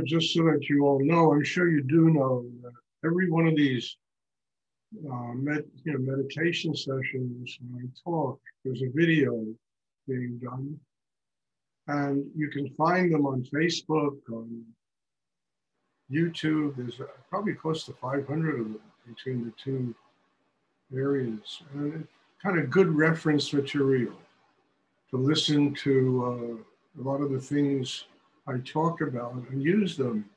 Just so that you all know, I'm sure you do know that every one of these meditation sessions, when I talk, there's a video being done, and you can find them on Facebook, on YouTube. There's probably close to 500 of them between the two areas, and it's kind of good reference material to listen to a lot of the things I talk about and use them,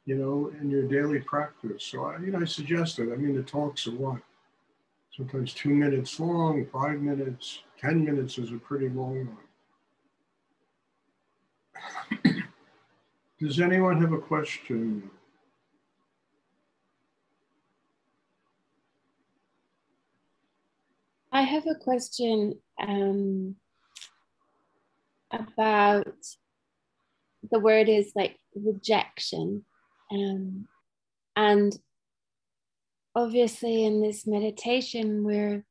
in your daily practice. So I suggest it. I mean, the talks are what? Sometimes 2 minutes long, 5 minutes, 10 minutes is a pretty long one. Does anyone have a question? I have a question about the word is like rejection. And obviously in this meditation, we're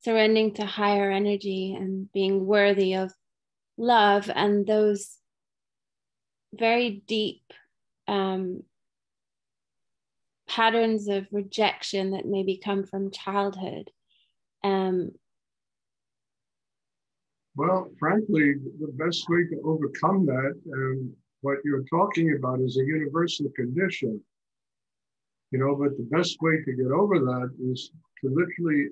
surrendering to higher energy and being worthy of love and those very deep patterns of rejection that maybe come from childhood. Well, frankly, the best way to overcome that, and what you're talking about, is a universal condition. But the best way to get over that is to literally,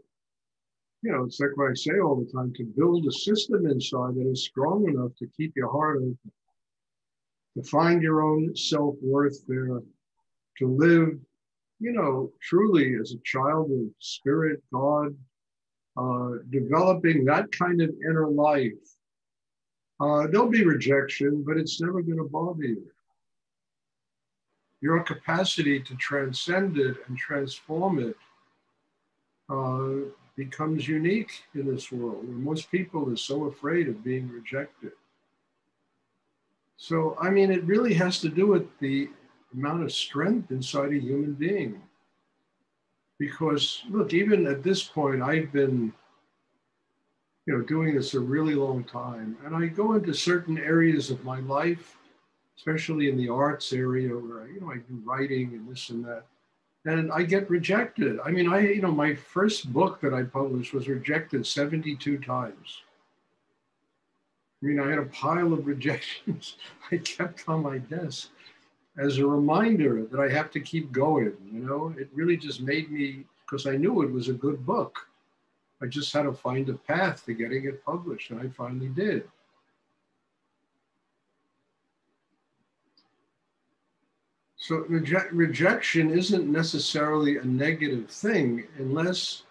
it's like what I say all the time, to build a system inside that is strong enough to keep your heart open, to find your own self-worth there, to live, truly as a child of spirit, God, developing that kind of inner life. There'll be rejection, but it's never going to bother you. Your capacity to transcend it and transform it becomes unique in this world, where most people are so afraid of being rejected. So, I mean, it really has to do with the amount of strength inside a human being. Because, look, even at this point, I've been, doing this a really long time. And I go into certain areas of my life, especially in the arts area where, I do writing and this and that. And I get rejected. I mean, my first book that I published was rejected 72 times. I mean, I had a pile of rejections I kept on my desk as a reminder that I have to keep going. It really just made me, because I knew it was a good book. I just had to find a path to getting it published, and I finally did. So rejection isn't necessarily a negative thing unless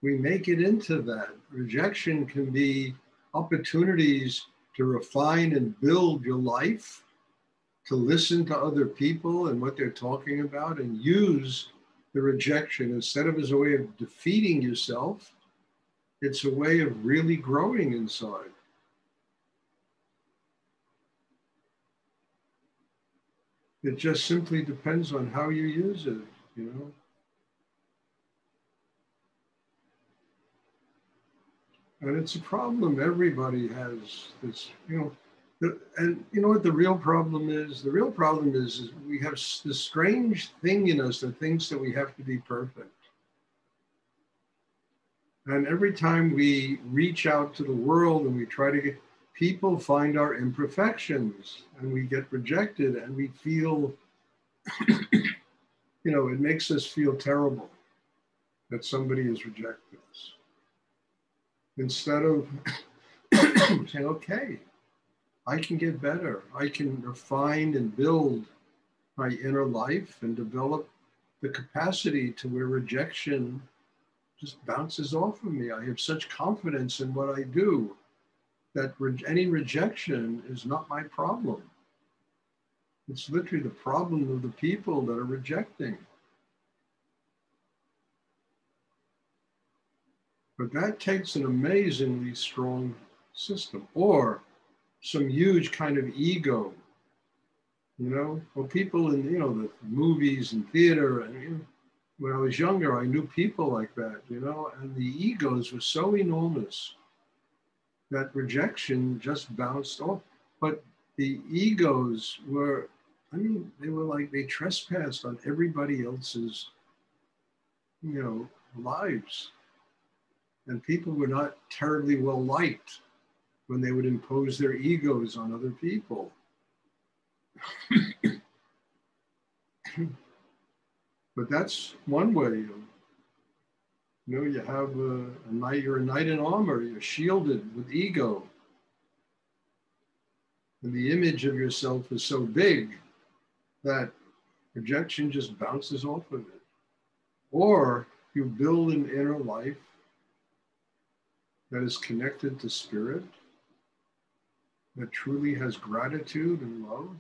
we make it into that. Rejection can be opportunities to refine and build your life, to listen to other people and what they're talking about, and use the rejection instead of as a way of defeating yourself. It's a way of really growing inside. It just simply depends on how you use it, And it's a problem everybody has. It's, and you know what the real problem is? The real problem is we have this strange thing in us that thinks that we have to be perfect. And every time we reach out to the world and we try to get, people find our imperfections and we get rejected and we feel, it makes us feel terrible that somebody has rejected us. Instead of saying, okay, I can get better. I can refine and build my inner life and develop the capacity to where rejection just bounces off of me. I have such confidence in what I do that any rejection is not my problem. It's literally the problem of the people that are rejecting. But that takes an amazingly strong system, or some huge kind of ego, Well, people in, the movies and theater, and when I was younger, I knew people like that, and the egos were so enormous that rejection just bounced off. But the egos were I mean, they were like, they trespassed on everybody else's, lives. And people were not terribly well liked when they would impose their egos on other people. But that's one way. You have a knight, you're a knight in armor, you're shielded with ego. And the image of yourself is so big that rejection just bounces off of it. Or you build an inner life that is connected to spirit, that truly has gratitude and love.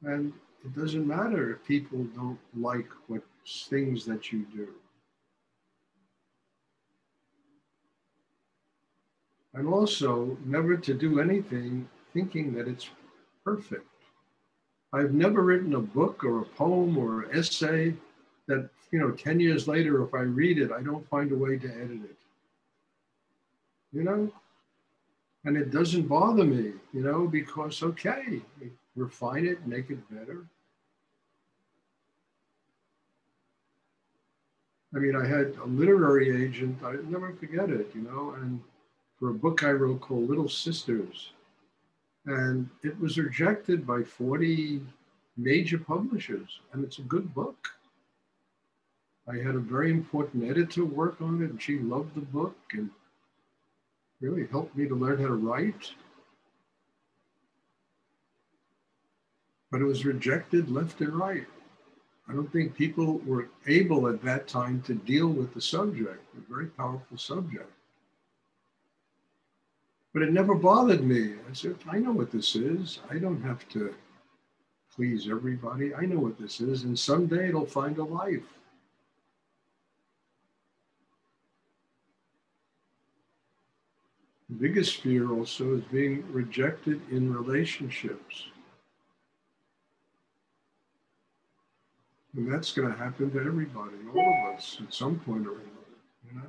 And it doesn't matter if people don't like what things that you do. And also never to do anything thinking that it's perfect. I've never written a book or a poem or an essay that, 10 years later, if I read it, I don't find a way to edit it. And it doesn't bother me, because, okay, refine it, make it better. I mean, I had a literary agent, I'll never forget it, and for a book I wrote called Little Sisters. And it was rejected by 40 major publishers, and it's a good book. I had a very important editor work on it, and she loved the book and really helped me to learn how to write. But it was rejected left and right. I don't think people were able at that time to deal with the subject, a very powerful subject. But it never bothered me. I said, I know what this is. I don't have to please everybody. I know what this is, and someday it'll find a life. The biggest fear also is being rejected in relationships. And that's going to happen to everybody, all of us, at some point or another,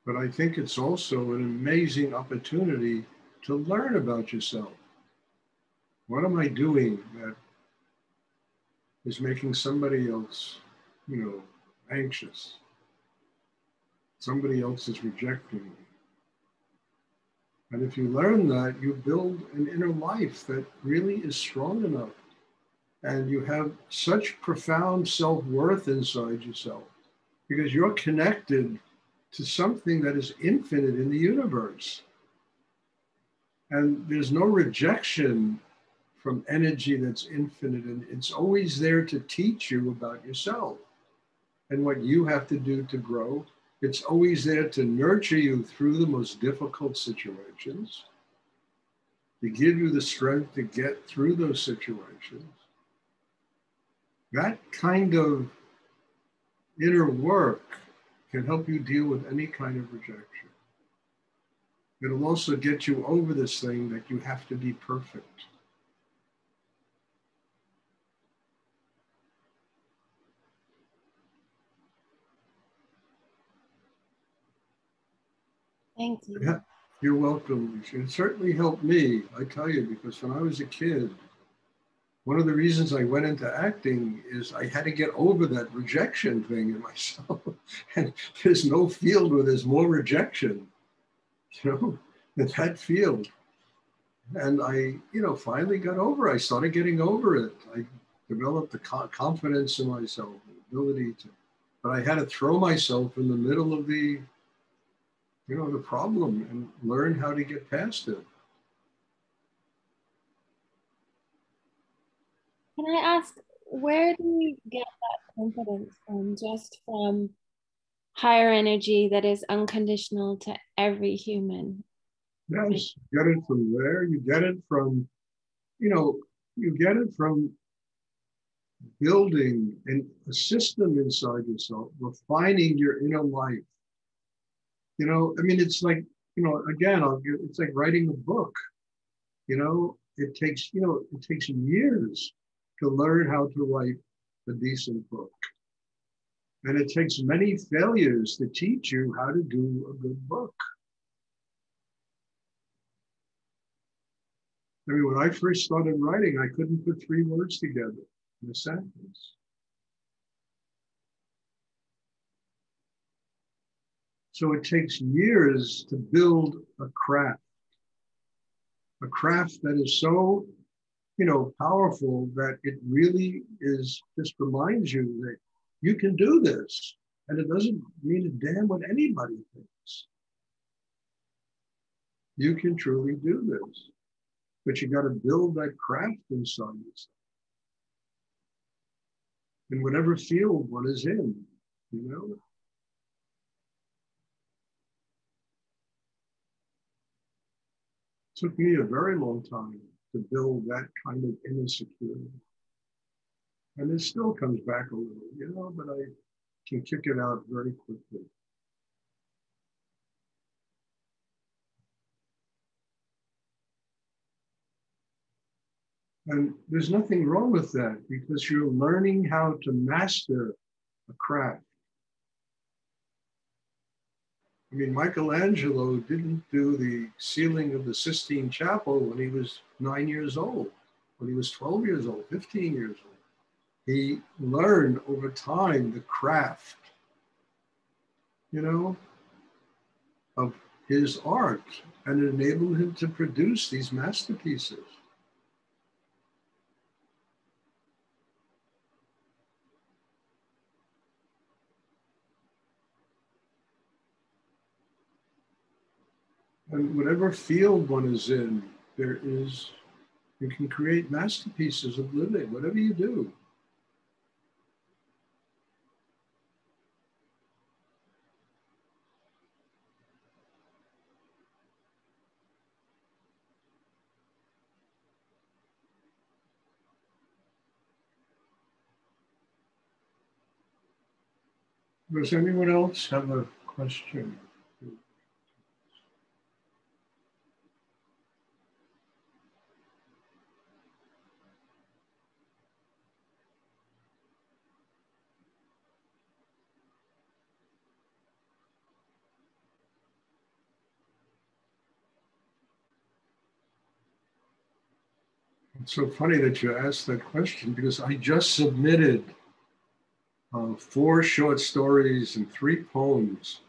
But I think it's also an amazing opportunity to learn about yourself. What am I doing that is making somebody else, anxious? Somebody else is rejecting me. And if you learn that, you build an inner life that really is strong enough. And you have such profound self-worth inside yourself because you're connected to something that is infinite in the universe. And there's no rejection from energy that's infinite, and it's always there to teach you about yourself and what you have to do to grow. It's always there to nurture you through the most difficult situations, to give you the strength to get through those situations. That kind of inner work can help you deal with any kind of rejection. It'll also get you over this thing that you have to be perfect. Thank you. Yeah, you're welcome. It certainly helped me, I tell you, because when I was a kid, one of the reasons I went into acting is I had to get over that rejection thing in myself. And there's no field where there's more rejection, than that field. And I, finally got over it. I started getting over it. I developed the confidence in myself, the ability to, but I had to throw myself in the middle of the problem and learn how to get past it. Can I ask, where do you get that confidence from? Just from higher energy that is unconditional to every human? Yes, you get it from there. You get it from, you get it from building a system inside yourself, refining your inner life. It's like, again, it's like writing a book. It takes years to learn how to write a decent book. And it takes many failures to teach you how to do a good book. I mean, when I first started writing, I couldn't put 3 words together in a sentence. So it takes years to build a craft that is so, powerful that it really is, just reminds you that you can do this. And it doesn't mean a damn what anybody thinks. You can truly do this, but you got to build that craft inside yourself. In whatever field one is in, It took me a very long time to build that kind of inner security. And it still comes back a little, but I can kick it out very quickly. And there's nothing wrong with that because you're learning how to master a craft. I mean, Michelangelo didn't do the ceiling of the Sistine Chapel when he was 9 years old, when he was 12 years old, 15 years old. He learned over time the craft, of his art, and it enabled him to produce these masterpieces. And whatever field one is in, you can create masterpieces of living, whatever you do. Does anyone else have a question? It's so funny that you asked that question because I just submitted 4 short stories and 3 poems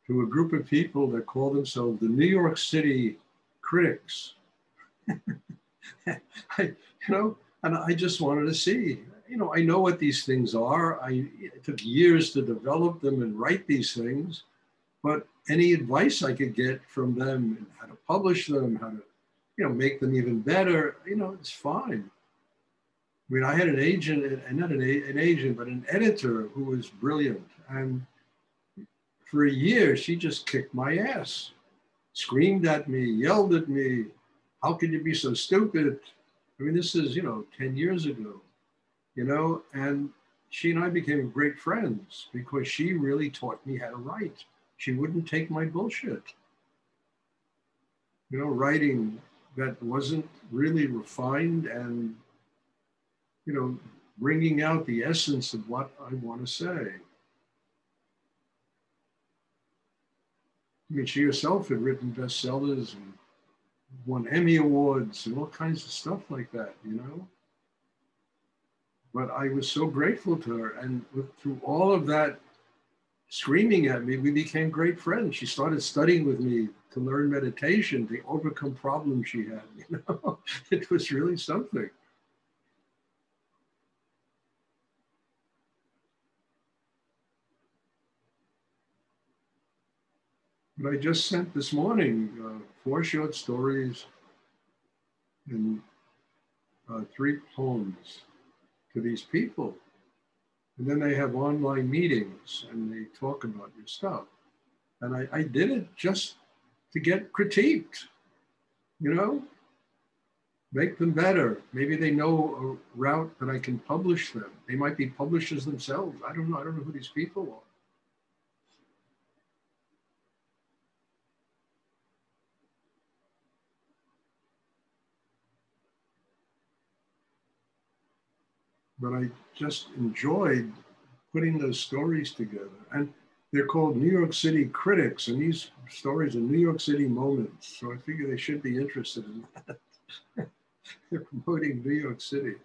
to a group of people that call themselves the New York City Critics. And I just wanted to see, I know what these things are. It took years to develop them and write these things, but any advice I could get from them and how to publish them, how to, make them even better, it's fine. I mean, I had an agent, and not an agent, but an editor who was brilliant. And for a year, she just kicked my ass, screamed at me, yelled at me. How could you be so stupid? I mean, this is, 10 years ago, and she and I became great friends because she really taught me how to write. She wouldn't take my bullshit. Writing that wasn't really refined and, bringing out the essence of what I want to say. I mean, she herself had written bestsellers and won Emmy Awards and all kinds of stuff like that, But I was so grateful to her. And through all of that screaming at me, we became great friends. She started studying with me to learn meditation, to overcome problems she had, It was really something. But I just sent this morning 4 short stories and 3 poems to these people. And then they have online meetings and they talk about your stuff. And I did it just to get critiqued, make them better. Maybe they know a route that I can publish them. They might be publishers themselves. I don't know. I don't know who these people are. But I just enjoyed putting those stories together. And they're called New York City Critics, and these stories are New York City moments. So I figure they should be interested in that. They're promoting New York City.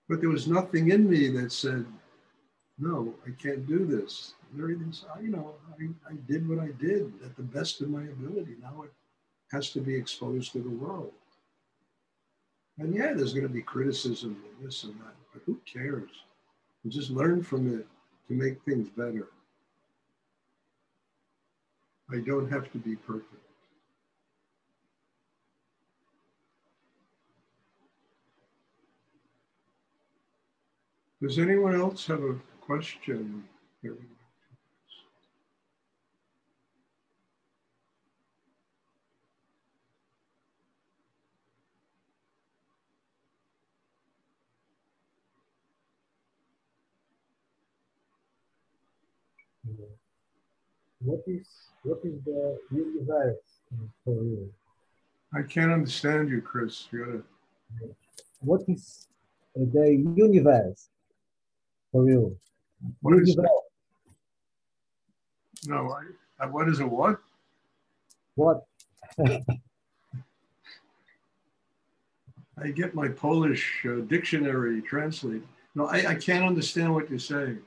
But there was nothing in me that said, no, I can't do this. Everything's, you know, I did what I did at the best of my ability. Now it has to be exposed to the world. And yeah, there's going to be criticism and this and that, but who cares? You just learn from it to make things better. I don't have to be perfect. Does anyone else have a question? What is the universe for you? I can't understand you, Chris. You gotta. What is the universe for you? What is Universe. No, what is a what? What? I get my Polish dictionary translate. No, I can't understand what you're saying.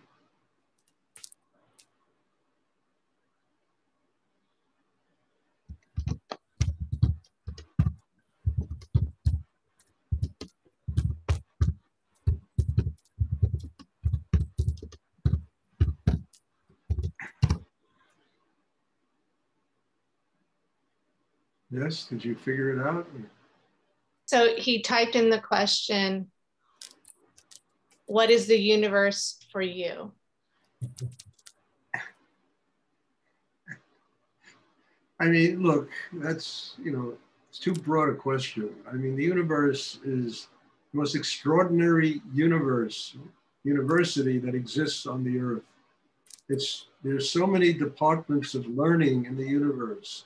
Yes, did you figure it out? So he typed in the question, what is the universe for you? I mean, look, that's, you know, it's too broad a question. I mean, the universe is the most extraordinary university that exists on the earth. There's so many departments of learning in the universe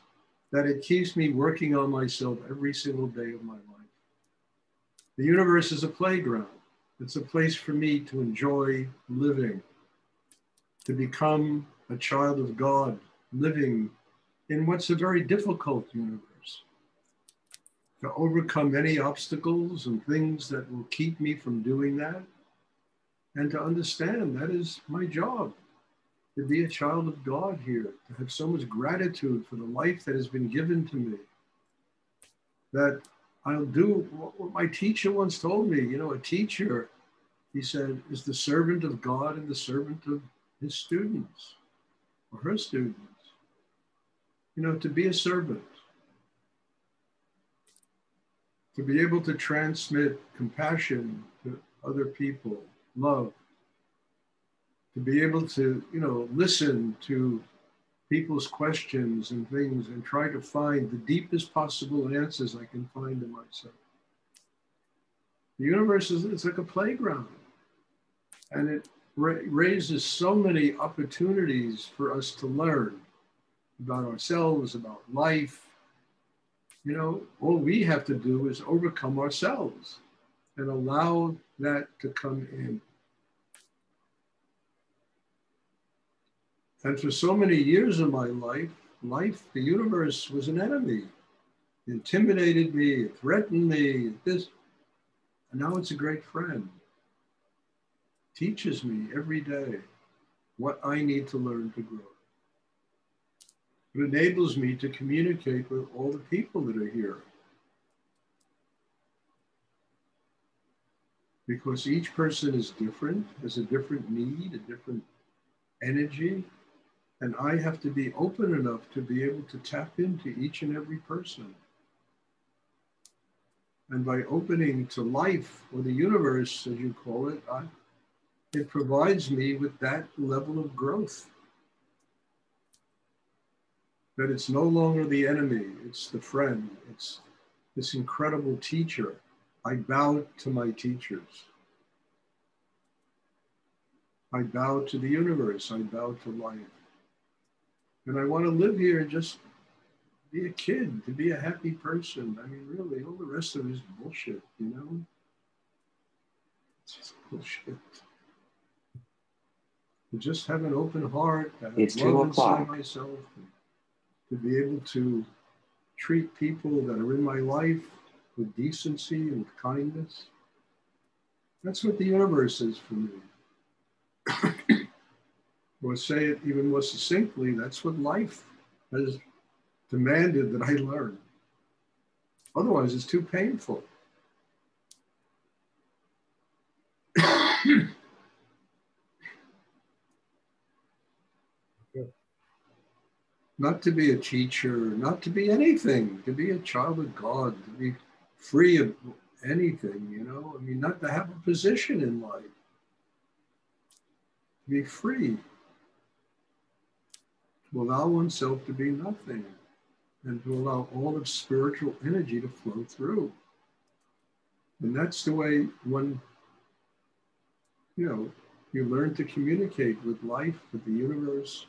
that it keeps me working on myself every single day of my life. The universe is a playground. It's a place for me to enjoy living, to become a child of God, living in what's a very difficult universe, to overcome any obstacles and things that will keep me from doing that, and to understand that is my job, to be a child of God here, to have so much gratitude for the life that has been given to me, that I'll do what my teacher once told me. You know, a teacher, he said, is the servant of God and the servant of his students or her students. You know, to be a servant, to be able to transmit compassion to other people, love, to be able to, you know, listen to people's questions and things and try to find the deepest possible answers I can find in myself. The universe is, it's like a playground, and it raises so many opportunities for us to learn about ourselves, about life. You know, all we have to do is overcome ourselves and allow that to come in. And for so many years of my life, the universe was an enemy. It intimidated me, it threatened me, this. And now it's a great friend. It teaches me every day what I need to learn to grow. It enables me to communicate with all the people that are here. Because each person is different, has a different need, a different energy. And I have to be open enough to be able to tap into each and every person. And by opening to life, or the universe, as you call it, it provides me with that level of growth. That it's no longer the enemy, it's the friend, it's this incredible teacher. I bow to my teachers. I bow to the universe, I bow to life. And I want to live here and just be a kid, to be a happy person. I mean, really, all the rest of it is bullshit, you know? It's just bullshit. To just have an open heart, to have love inside myself. to be able to treat people that are in my life with decency and kindness. That's what the universe is for me. Or say it even more succinctly, that's what life has demanded that I learn. Otherwise, it's too painful. Not to be a teacher, not to be anything, to be a child of God, to be free of anything, you know? I mean, not to have a position in life, to be free, to allow oneself to be nothing, and to allow all of spiritual energy to flow through. And that's the way one, you know, you learn to communicate with life, with the universe.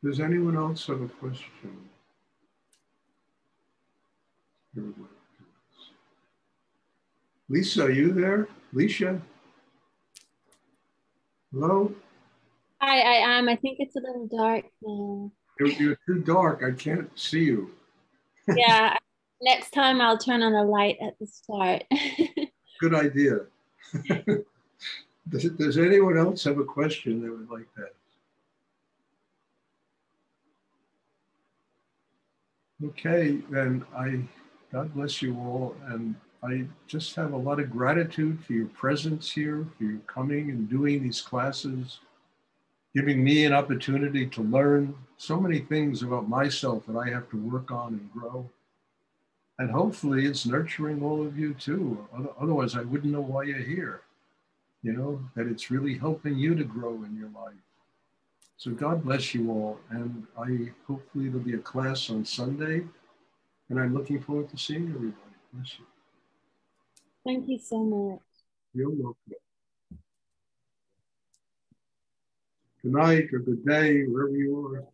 Does anyone else have a question? Lisa, are you there? Lisa? Hello? Hi, I am. I think it's a little dark now. You're too dark. I can't see you. Yeah, next time I'll turn on a light at the start. Good idea. Does anyone else have a question that would like that? Okay, then God bless you all. And I just have a lot of gratitude for your presence here, for your coming and doing these classes, giving me an opportunity to learn so many things about myself that I have to work on and grow. And hopefully it's nurturing all of you too. Otherwise I wouldn't know why you're here. You know, that it's really helping you to grow in your life. So God bless you all. And hopefully there'll be a class on Sunday. And I'm looking forward to seeing everybody. Bless you. Thank you so much. You're welcome. Good night or good day, wherever you are.